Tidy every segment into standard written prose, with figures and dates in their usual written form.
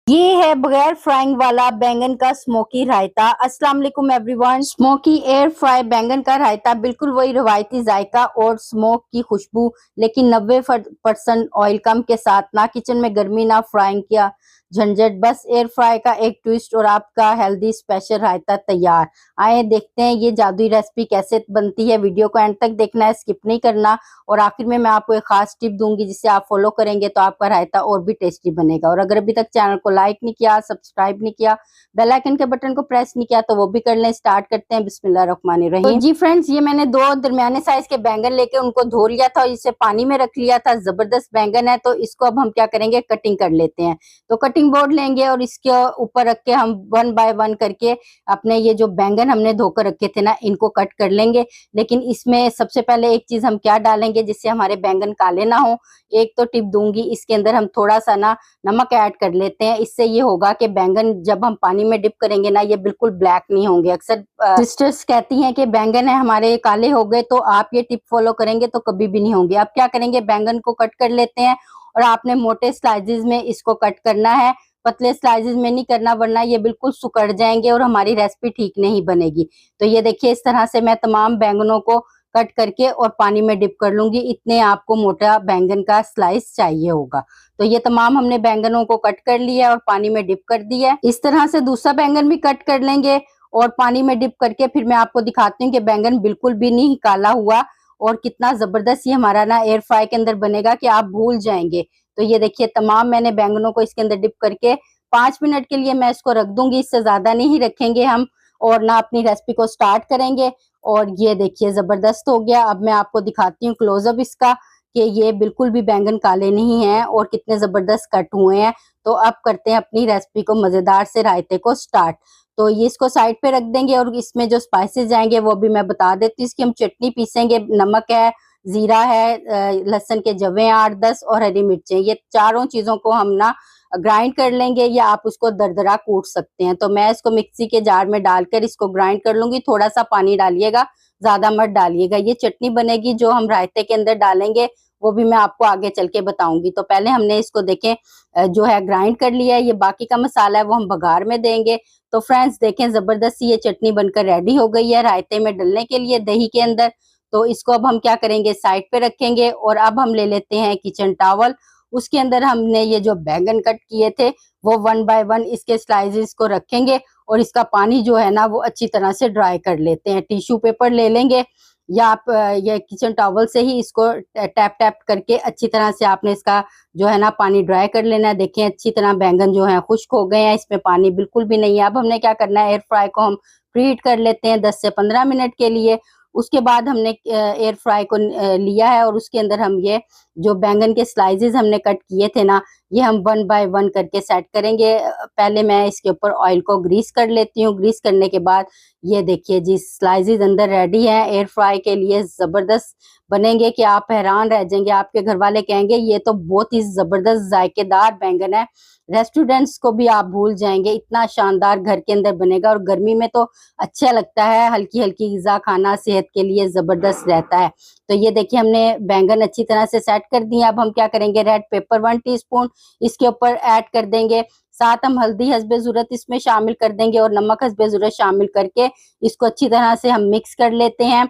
ये है बगैर फ्राइंग वाला बैंगन का स्मोकी रायता। अस्सलाम वालेकुम एवरीवन। स्मोकी एयर फ्राई बैंगन का रायता बिल्कुल वही रवायती जायका और स्मोक की खुशबू, लेकिन 90% ऑयल कम के साथ। ना किचन में गर्मी ना फ्राइंग किया झंझट, बस एयर फ्राई का एक ट्विस्ट और आपका हेल्दी स्पेशल रायता तैयार। आए देखते हैं ये जादुई रेसिपी कैसे बनती है। वीडियो को एंड तक देखना है, स्किप नहीं करना। और आखिर में मैं आपको एक खास टिप दूंगी जिसे आप फॉलो करेंगे तो आपका रायता और भी टेस्टी बनेगा। और अगर अभी तक चैनल को लाइक नहीं किया, सब्सक्राइब नहीं किया, बेल आइकन के बटन को प्रेस नहीं किया तो वो भी कर लें। स्टार्ट करते हैं बिस्मिल्लाहिर्रहमानिर्रहीम। तो जी फ्रेंड्स, ये मैंने दो दरमियाने साइज के बैंगन लेके उनको धो लिया था और इसे पानी में रख लिया था। जबरदस्त बैंगन है, तो इसको अब हम क्या करेंगे, कटिंग कर लेते हैं। तो कटिंग बोर्ड लेंगे और इसके ऊपर रख के हम 1 बाय 1 करके अपने ये जो बैंगन हमने धोकर रखे थे ना, इनको कट कर लेंगे। लेकिन इसमें सबसे पहले एक चीज हम क्या डालेंगे जिससे हमारे बैंगन काले ना हो। एक तो टिप दूंगी, इसके अंदर हम थोड़ा सा ना नमक ऐड कर लेते हैं। इससे ये होगा कि बैंगन जब हम पानी में डिप करेंगे ना, ये बिल्कुल ब्लैक नहीं होंगे। अक्सर सिस्टर्स कहती हैं कि बैंगन है हमारे काले हो गए, तो आप ये टिप फॉलो करेंगे तो कभी भी नहीं होंगे। अब क्या करेंगे, बैंगन को कट कर लेते हैं और आपने मोटे स्लाइसेस में इसको कट करना है, पतले स्लाइसेस में नहीं करना, वरना ये बिल्कुल सुकड़ जाएंगे और हमारी रेसिपी ठीक नहीं बनेगी। तो ये देखिए, इस तरह से मैं तमाम बैंगनों को कट करके और पानी में डिप कर लूंगी। इतने आपको मोटा बैंगन का स्लाइस चाहिए होगा। तो ये तमाम हमने बैंगनों को कट कर लिया और पानी में डिप कर दिया है। इस तरह से दूसरा बैंगन भी कट कर लेंगे और पानी में डिप करके फिर मैं आपको दिखाती हूँ कि बैंगन बिल्कुल भी नहीं काला हुआ और कितना जबरदस्त ये हमारा ना एयर फ्राई के अंदर बनेगा कि आप भूल जाएंगे। तो ये देखिए, तमाम मैंने बैंगनों को इसके अंदर डिप करके 5 मिनट के लिए मैं इसको रख दूंगी, इससे ज्यादा नहीं रखेंगे हम। और ना अपनी रेसिपी को स्टार्ट करेंगे। और ये देखिए, जबरदस्त हो गया। अब मैं आपको दिखाती हूँ क्लोजअप इसका कि ये बिल्कुल भी बैंगन काले नहीं हैं और कितने जबरदस्त कट हुए हैं। तो अब करते हैं अपनी रेसिपी को मजेदार से रायते को स्टार्ट। तो ये इसको साइड पे रख देंगे और इसमें जो स्पाइसेस जाएंगे वो भी मैं बता देती हूँ। इसकी हम चटनी पीसेंगे, नमक है, जीरा है, लहसुन के जवे 8-10 और हरी मिर्चें। ये चारों चीजों को हम ना ग्राइंड कर लेंगे या आप उसको दरदरा कूट सकते हैं। तो मैं इसको मिक्सी के जार में डालकर इसको ग्राइंड कर लूंगी। थोड़ा सा पानी डालिएगा, ज्यादा मत डालिएगा। ये चटनी बनेगी जो हम रायते के अंदर डालेंगे, वो भी मैं आपको आगे चल के बताऊंगी। तो पहले हमने इसको देखें जो है ग्राइंड कर लिया है। ये बाकी का मसाला है वो हम बघार में देंगे। तो फ्रेंड्स देखें, जबरदस्त ये चटनी बनकर रेडी हो गई है रायते में डलने के लिए दही के अंदर। तो इसको अब हम क्या करेंगे, साइड पे रखेंगे। और अब हम ले लेते हैं किचन टॉवल। उसके अंदर हमने ये जो बैंगन कट किए थे वो 1 बाय 1 इसके स्लाइसेस को रखेंगे और इसका पानी जो है ना वो अच्छी तरह से ड्राई कर लेते हैं। टिश्यू पेपर ले लेंगे या आप ये किचन टॉवल से ही इसको टैप टैप करके अच्छी तरह से आपने इसका जो है ना पानी ड्राई कर लेना है। देखें, अच्छी तरह बैंगन जो है खुश्क हो गए हैं, इसमें पानी बिल्कुल भी नहीं है। अब हमने क्या करना है, एयर फ्राई को हम प्रीहीट कर लेते हैं 10 से 15 मिनट के लिए। उसके बाद हमने एयर फ्राई को लिया है और उसके अंदर हम ये जो बैंगन के स्लाइसेस हमने कट किए थे ना, ये हम 1 बाय 1 करके सेट करेंगे। पहले मैं इसके ऊपर ऑयल को ग्रीस कर लेती हूँ। ग्रीस करने के बाद ये देखिए जी, स्लाइसेस अंदर रेडी है एयर फ्राई के लिए। जबरदस्त बनेंगे कि आप हैरान रह जाएंगे। आपके घर वाले कहेंगे ये तो बहुत ही जबरदस्त जायकेदार बैंगन है, रेस्टोरेंट्स को भी आप भूल जाएंगे। इतना शानदार घर के अंदर बनेगा और गर्मी में तो अच्छा लगता है, हल्की हल्की ग़िज़ा खाना सेहत के लिए जबरदस्त रहता है। तो ये देखिए, हमने बैंगन अच्छी तरह से सेट कर दिए। अब हम क्या करेंगे, रेड पेपर 1 टीस्पून इसके ऊपर ऐड कर देंगे। साथ हम हल्दी हस्बे ज़रूरत इसमें शामिल कर देंगे और नमक हस्बे ज़रूरत शामिल करके इसको अच्छी तरह से हम मिक्स कर लेते हैं।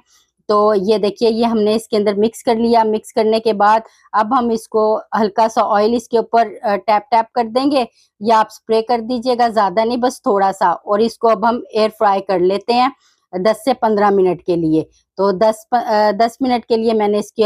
तो ये देखिए, ये हमने इसके अंदर मिक्स कर लिया। मिक्स करने के बाद अब हम इसको हल्का सा ऑयल इसके ऊपर टैप टैप कर देंगे या आप स्प्रे कर दीजिएगा, ज्यादा नहीं, बस थोड़ा सा। और इसको अब हम एयर फ्राई कर लेते हैं 10 से 15 मिनट के लिए। तो 10 मिनट के लिए मैंने इसकी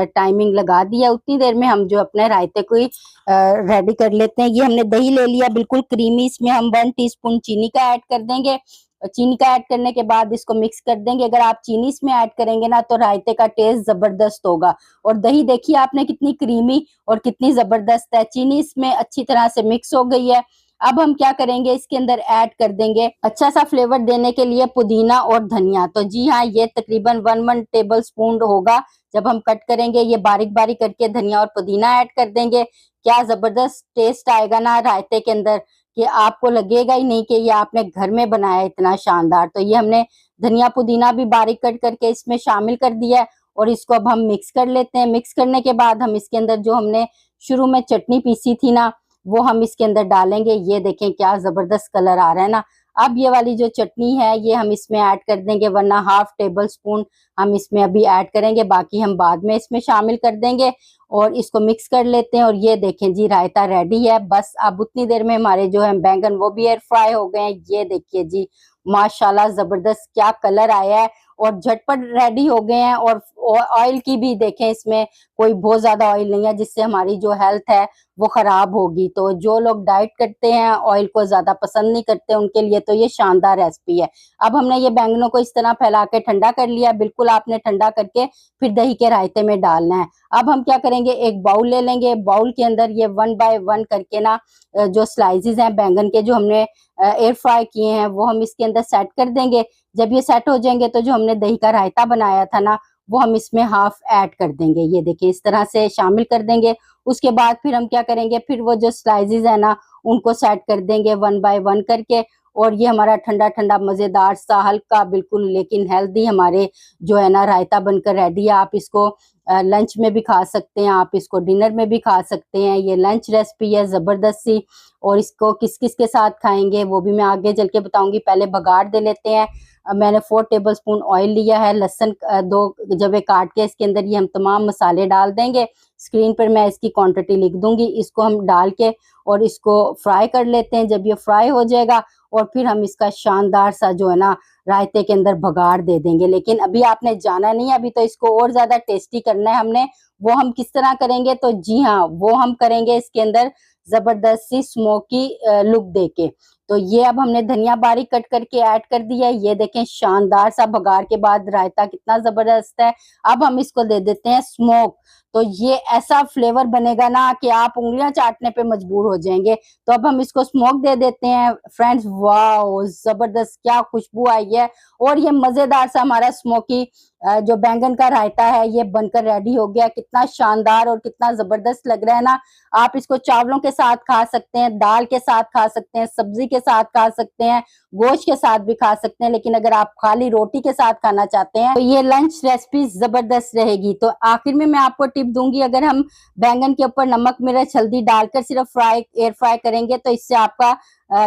टाइमिंग लगा दिया। उतनी देर में हम जो अपने रायते को ही रेडी कर लेते हैं। ये हमने दही ले लिया बिल्कुल क्रीमी, इसमें हम 1 टीस्पून चीनी का ऐड कर देंगे। चीनी का ऐड करने के बाद इसको मिक्स कर देंगे। अगर आप चीनी इसमें ऐड करेंगे ना तो रायते का टेस्ट जबरदस्त होगा। और दही देखिए आपने कितनी क्रीमी और कितनी जबरदस्त है। चीनी इसमें अच्छी तरह से मिक्स हो गई है। अब हम क्या करेंगे, इसके अंदर ऐड कर देंगे अच्छा सा फ्लेवर देने के लिए पुदीना और धनिया। तो जी हाँ, ये तकरीबन 1 टेबल स्पून होगा। जब हम कट करेंगे ये बारीक बारीक करके धनिया और पुदीना ऐड कर देंगे। क्या जबरदस्त टेस्ट आएगा ना रायते के अंदर कि आपको लगेगा ही नहीं कि ये आपने घर में बनाया है, इतना शानदार। तो ये हमने धनिया पुदीना भी बारीक कट करके इसमें शामिल कर दिया है और इसको अब हम मिक्स कर लेते हैं। मिक्स करने के बाद हम इसके अंदर जो हमने शुरू में चटनी पीसी थी ना, वो हम इसके अंदर डालेंगे। ये देखें क्या जबरदस्त कलर आ रहा है ना। अब ये वाली जो चटनी है ये हम इसमें ऐड कर देंगे, वरना हाफ टेबल स्पून हम इसमें अभी ऐड करेंगे, बाकी हम बाद में इसमें शामिल कर देंगे। और इसको मिक्स कर लेते हैं। और ये देखें जी रायता रेडी है। बस अब उतनी देर में हमारे जो है बैंगन वो भी एयर फ्राई हो गए हैं। ये देखिए जी माशाल्लाह जबरदस्त क्या कलर आया है और झटपट रेडी हो गए हैं। और ऑयल की भी देखें इसमें कोई बहुत ज्यादा ऑयल नहीं है जिससे हमारी जो हेल्थ है वो खराब होगी। तो जो लोग डाइट करते हैं, ऑयल को ज्यादा पसंद नहीं करते, उनके लिए तो ये शानदार रेसिपी है। अब हमने ये बैंगनों को इस तरह फैला के ठंडा कर लिया। बिल्कुल आपने ठंडा करके फिर दही के रायते में डालना है। अब हम क्या करेंगे, एक बाउल ले लेंगे। बाउल के अंदर ये 1 बाय 1 करके ना जो स्लाइसेस हैं बैंगन के जो हमने एयर फ्राई किए हैं वो हम इसके अंदर सेट कर देंगे। जब ये सेट हो जाएंगे तो जो हमने दही का रायता बनाया था ना वो हम इसमें हाफ ऐड कर देंगे। ये देखिए इस तरह से शामिल कर देंगे। उसके बाद फिर हम क्या करेंगे, फिर वो जो स्लाइसेस है ना उनको सेट कर देंगे 1 बाय 1 करके। और ये हमारा ठंडा ठंडा मजेदार सा हल्का बिल्कुल लेकिन हेल्दी हमारे जो है ना रायता बनकर रेडी है। आप इसको लंच में भी खा सकते हैं, आप इसको डिनर में भी खा सकते हैं। ये लंच रेसिपी है जबरदस्त सी। और इसको किस किस के साथ खाएंगे वो भी मैं आगे चल के बताऊंगी। पहले बघार दे लेते हैं। मैंने 4 टेबल स्पून ऑयल लिया है। लहसुन 2 जवे काट के इसके अंदर ये हम तमाम मसाले डाल देंगे। स्क्रीन पर मैं इसकी क्वांटिटी लिख दूंगी। इसको हम डाल के और इसको फ्राई कर लेते हैं। जब ये फ्राई हो जाएगा और फिर हम इसका शानदार सा जो है ना रायते के अंदर बघार दे देंगे। लेकिन अभी आपने जाना नहीं है, अभी तो इसको और ज्यादा टेस्टी करना है हमने। वो हम किस तरह करेंगे, तो जी हाँ वो हम करेंगे इसके अंदर जबरदस्त सी स्मोकी लुक देके। तो ये अब हमने धनिया बारीक कट करके ऐड कर दिया है। ये देखें शानदार सा बघार के बाद रायता कितना जबरदस्त है। अब हम इसको दे देते हैं स्मोक। तो ये ऐसा फ्लेवर बनेगा ना कि आप उंगलियां चाटने पे मजबूर हो जाएंगे। तो अब हम इसको स्मोक दे देते हैं फ्रेंड्स। वाह जबरदस्त क्या खुशबू आई है। और ये मजेदार सा हमारा स्मोकी जो बैंगन का रायता है ये बनकर रेडी हो गया। कितना शानदार और कितना जबरदस्त लग रहा है ना। आप इसको चावलों के साथ खा सकते हैं, दाल के साथ खा सकते हैं, सब्जी के साथ खा सकते हैं, गोश्त के साथ भी खा सकते हैं। लेकिन अगर आप खाली रोटी के साथ खाना चाहते हैं तो ये लंच रेसिपी जबरदस्त रहेगी। तो आखिर में मैं आपको टिप दूंगी, अगर हम बैंगन के ऊपर नमक मिर्च हल्दी डालकर सिर्फ एयर फ्राई करेंगे तो इससे आपका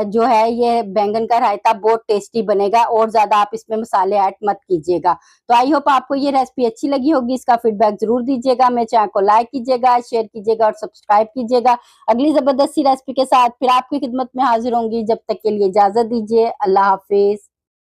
जो है ये बैंगन का रायता बहुत टेस्टी बनेगा। और ज्यादा आप इसमें मसाले ऐड मत कीजिएगा। तो आई होप आपको ये रेसिपी अच्छी लगी होगी। इसका फीडबैक जरूर दीजिएगा। मेरे चैनल को लाइक कीजिएगा, शेयर कीजिएगा और सब्सक्राइब कीजिएगा। अगली जबरदस्ती रेसिपी के साथ फिर आपकी खिदमत में हाजिर होंगी। जब तक के लिए इजाजत दीजिए। अल्लाह हाफिज।